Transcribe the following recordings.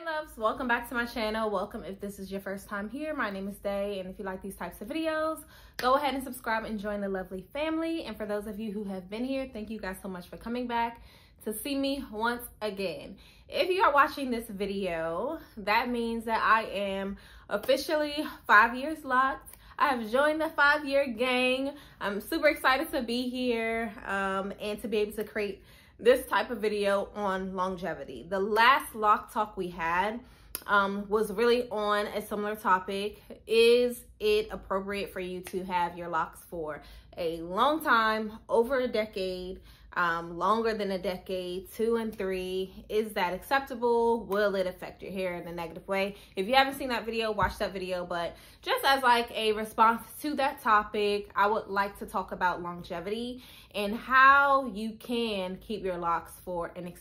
loves, welcome back to my channel. Welcome if this is your first time here. My name is Day, and if you like these types of videos, go ahead and subscribe and join the lovely family. And for those of you who have been here, thank you guys so much for coming back to see me once again. If you are watching this video, that means that I am officially 5 years locked. I have joined the 5-year gang. I'm super excited to be here and to be able to create this type of video on longevity. The last Loc Talk we had was really on a similar topic. Is it appropriate for you to have your locks for a long time, over a decade, longer than a decade, 2 and 3? Is that acceptable? Will it affect your hair in a negative way? If you haven't seen that video, watch that video. But just as like a response to that topic, I would like to talk about longevity and how you can keep your locks for an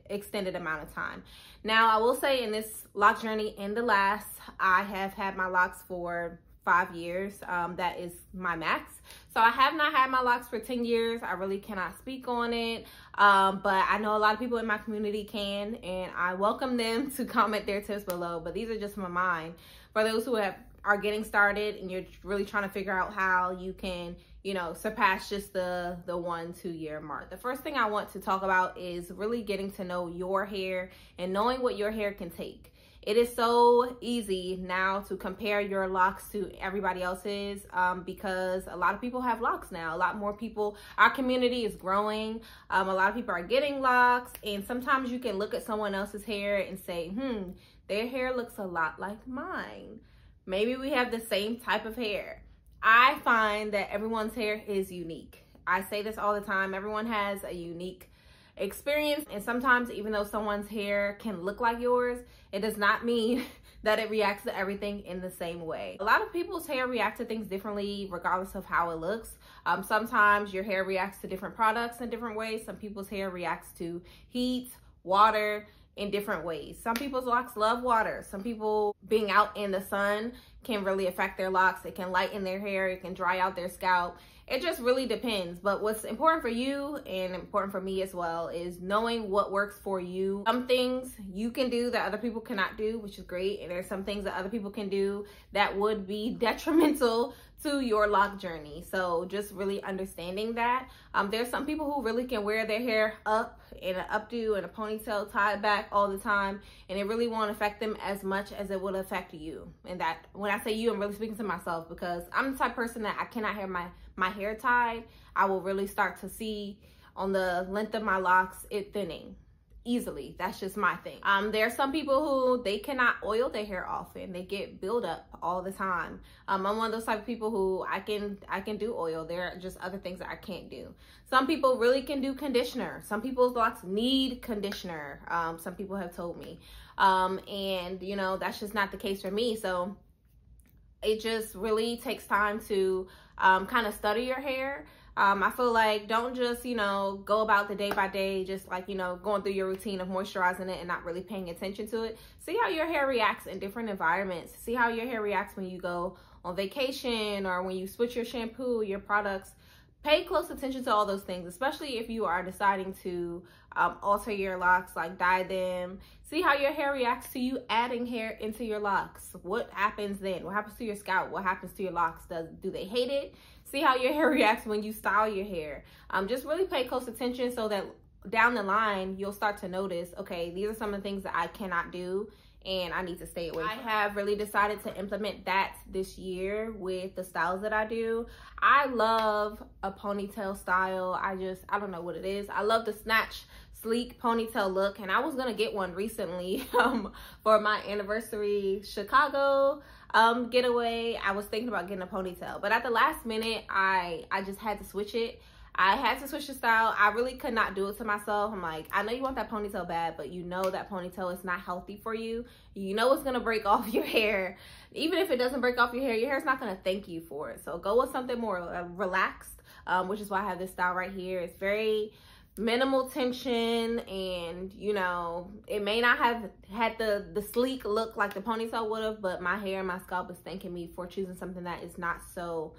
extended amount of time. Now, I will say in this lock journey and the last, I have had my locks for 5 years. That is my max. So I have not had my locks for 10 years. I really cannot speak on it. But I know a lot of people in my community can, and I welcome them to comment their tips below. But these are just my mind. For those who are getting started and you're really trying to figure out how you can, you know, surpass just the 1-2 year mark. The first thing I want to talk about is really getting to know your hair and knowing what your hair can take. It is so easy now to compare your locks to everybody else's because a lot of people have locks now. A lot more people, our community is growing. A lot of people are getting locks, and sometimes you can look at someone else's hair and say, their hair looks a lot like mine. Maybe we have the same type of hair. I find that everyone's hair is unique. I say this all the time. Everyone has a unique experience, and sometimes even though someone's hair can look like yours, it does not mean that it reacts to everything in the same way. A lot of people's hair react to things differently regardless of how it looks. Sometimes your hair reacts to different products in different ways. Some people's hair reacts to heat, water, in different ways. Some people's locks love water. Some people being out in the sun can really affect their locks. It can lighten their hair. It can dry out their scalp. It just really depends. But what's important for you and important for me as well is knowing what works for you. Some things you can do that other people cannot do, which is great. And there's some things that other people can do that would be detrimental to your lock journey. So just really understanding that. There's some people who really can wear their hair up in an updo and a ponytail tied back all the time, and it really won't affect them as much as it will affect you. And that, when I say you, I'm really speaking to myself, because I'm the type of person that I cannot have my hair tied. I will really start to see on the length of my locks it thinning easily. That's just my thing. There are some people who they cannot oil their hair often. They get buildup all the time. I'm one of those type of people who I can do oil. There are just other things that I can't do. Some people really can do conditioner. Some people's locks need conditioner. Some people have told me. And you know, that's just not the case for me. So it just really takes time to kind of study your hair. I feel like don't just, you know, go about the day by day, just like, you know, going through your routine of moisturizing it and not really paying attention to it. See how your hair reacts in different environments. See how your hair reacts when you go on vacation or when you switch your shampoo, your products. Pay close attention to all those things, especially if you are deciding to alter your locks, like dye them. See how your hair reacts to you adding hair into your locks. What happens then? What happens to your scalp? What happens to your locks? Do they hate it? See how your hair reacts when you style your hair. Just really pay close attention so that down the line, you'll start to notice, okay, these are some of the things that I cannot do and I need to stay away from. I have really decided to implement that this year with the styles that I do. I love a ponytail style. I don't know what it is. I love the snatch sleek ponytail look, and I was gonna get one recently for my anniversary Chicago getaway. I was thinking about getting a ponytail, but at the last minute I just had to switch it. I had to switch the style. I really could not do it to myself. I'm like, I know you want that ponytail bad, but you know that ponytail is not healthy for you. You know it's gonna break off your hair. Even if it doesn't break off your hair's not gonna thank you for it. So go with something more relaxed, which is why I have this style right here. It's very minimal tension, and you know, it may not have had the sleek look like the ponytail would have, but my hair and my scalp is thanking me for choosing something that is not so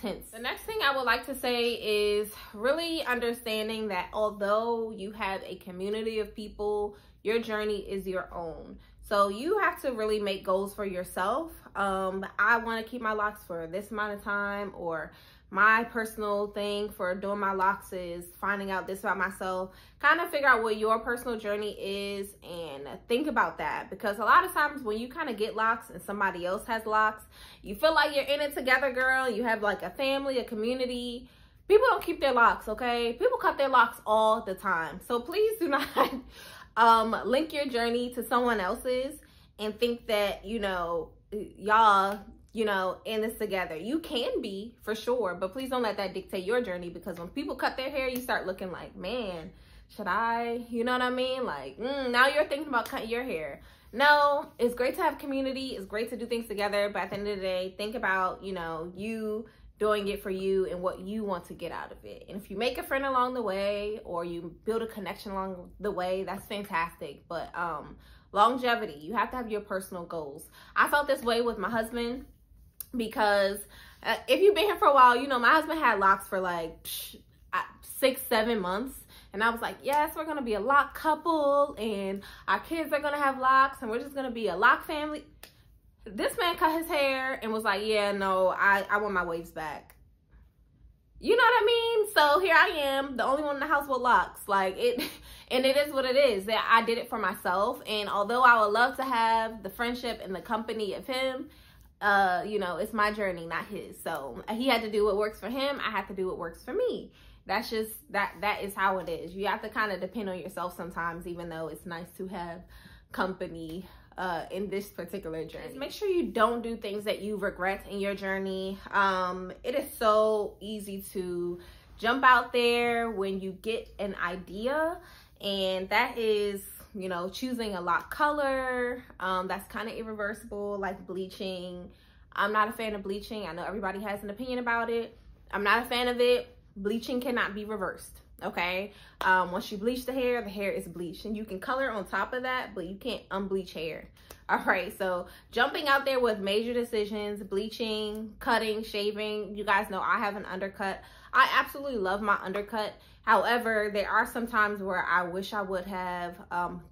tense. The next thing I would like to say is really understanding that although you have a community of people Your journey is your own. So you have to really make goals for yourself. I want to keep my locks for this amount of time, or my personal thing for doing my locks is finding out this about myself. Kind of figure out what your personal journey is and think about that, because a lot of times when you kind of get locks and somebody else has locks, you feel like you're in it together, girl. You have like a family, a community. People don't keep their locks, okay? People cut their locks all the time. So please do not link your journey to someone else's and think that, you know, y'all, you know, in this together. You can be, for sure, but please don't let that dictate your journey, because when people cut their hair, you start looking like, man, should I? You know what I mean? Like, now you're thinking about cutting your hair. No, it's great to have community. It's great to do things together, but at the end of the day, think about, you know, you doing it for you and what you want to get out of it. And if you make a friend along the way, or you build a connection along the way, that's fantastic. But longevity, you have to have your personal goals. I felt this way with my husband, because if you've been here for a while, you know, my husband had locks for like 6-7 months. And I was like, yes, we're going to be a lock couple, and our kids are going to have locks, and we're just going to be a lock family. This man cut his hair and was like, yeah, no, I want my waves back. You know what I mean? So here I am, the only one in the house with locks. Like, and it is what it is. That I did it for myself. And although I would love to have the friendship and the company of him, you know, it's my journey, not his. So he had to do what works for him. I have to do what works for me. That's just, that is how it is. You have to kind of depend on yourself sometimes, even though it's nice to have company in this particular journey. Make sure you don't do things that you regret in your journey. It is so easy to jump out there when you get an idea, and that is, you know, choosing a lock color. That's kind of irreversible, like bleaching. I'm not a fan of bleaching. I know everybody has an opinion about it. I'm not a fan of it. Bleaching cannot be reversed. Okay, once you bleach the hair is bleached, and you can color on top of that, but you can't unbleach hair. All right, so jumping out there with major decisions, bleaching, cutting, shaving. You guys know I have an undercut. I absolutely love my undercut. However, there are some times where I wish I would have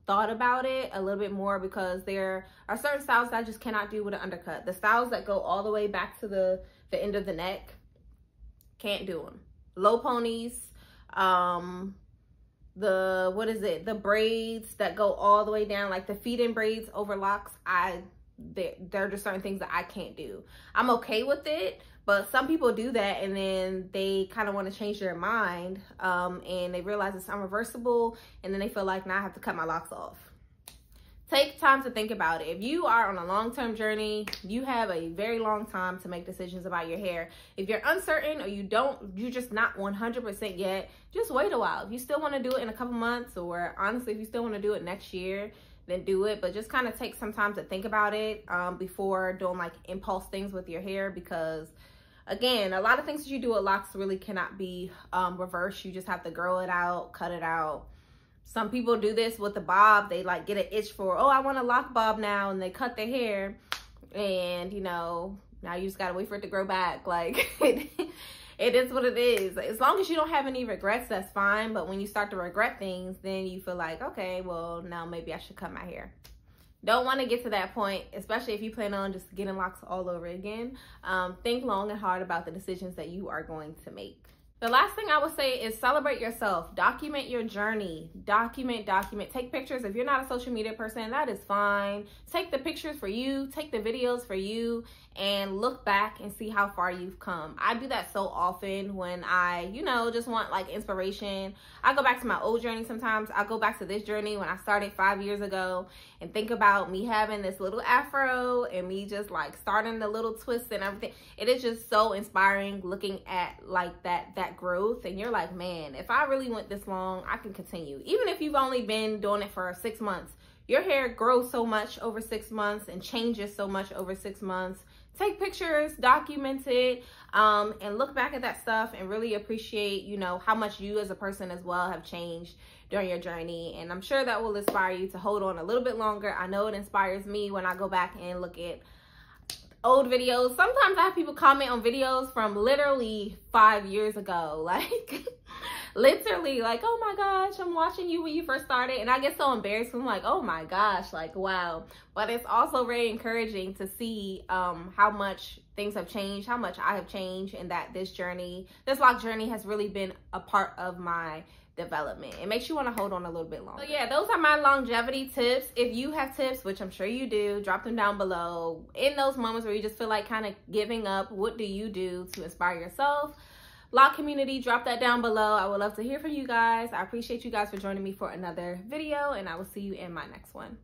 thought about it a little bit more, because there are certain styles that I just cannot do with an undercut. The styles that go all the way back to the end of the neck, can't do them. Low ponies, the braids that go all the way down, like the feed-in braids over locks, there are just certain things that I can't do. I'm okay with it, but some people do that, and then they kind of want to change their mind, and they realize it's unreversible, and then they feel like, now I have to cut my locks off. Take time to think about it. If you are on a long-term journey, you have a very long time to make decisions about your hair. If you're uncertain, or you're just not 100% yet, just wait a while. If you still want to do it in a couple months, or honestly, if you still want to do it next year, then do it. But just kind of take some time to think about it before doing like impulse things with your hair, because again, a lot of things that you do with locks really cannot be reversed. You just have to grow it out, cut it out. Some people do this with the bob. They like get an itch for, oh, I want a lock bob now, and they cut their hair, and you know, now you just gotta wait for it to grow back. Like it is what it is. As long as you don't have any regrets, that's fine. But when you start to regret things, then you feel like, okay, well, now maybe I should cut my hair. Don't want to get to that point, especially if you plan on just getting locks all over again. Think long and hard about the decisions that you are going to make. The last thing I would say is celebrate yourself. Document your journey. Document. Take pictures. If you're not a social media person, that is fine. Take the pictures for you. Take the videos for you, and look back and see how far you've come. I do that so often when I, you know, just want like inspiration. I go back to my old journey sometimes. I go back to this journey when I started 5 years ago, and think about me having this little afro and me just like starting the little twists and everything. It is just so inspiring looking at like that growth, and you're like, man, if I really went this long, I can continue. Even if you've only been doing it for 6 months, your hair grows so much over 6 months and changes so much over 6 months. Take pictures, document it, and look back at that stuff and really appreciate, you know, how much you as a person as well have changed during your journey. And I'm sure that will inspire you to hold on a little bit longer. I know it inspires me when I go back and look at old videos. Sometimes I have people comment on videos from literally 5 years ago. Like, Literally, like, oh my gosh, I'm watching you when you first started. And I get so embarrassed. I'm like, oh my gosh, like, wow. But it's also very encouraging to see how much things have changed, how much I have changed, and that this Loc journey has really been a part of my development. It makes you want to hold on a little bit longer. So yeah, those are my longevity tips. If you have tips, which I'm sure you do, drop them down below. In those moments where you just feel like kind of giving up, what do you do to inspire yourself? Loc community, drop that down below. I would love to hear from you guys. I appreciate you guys for joining me for another video, and I will see you in my next one.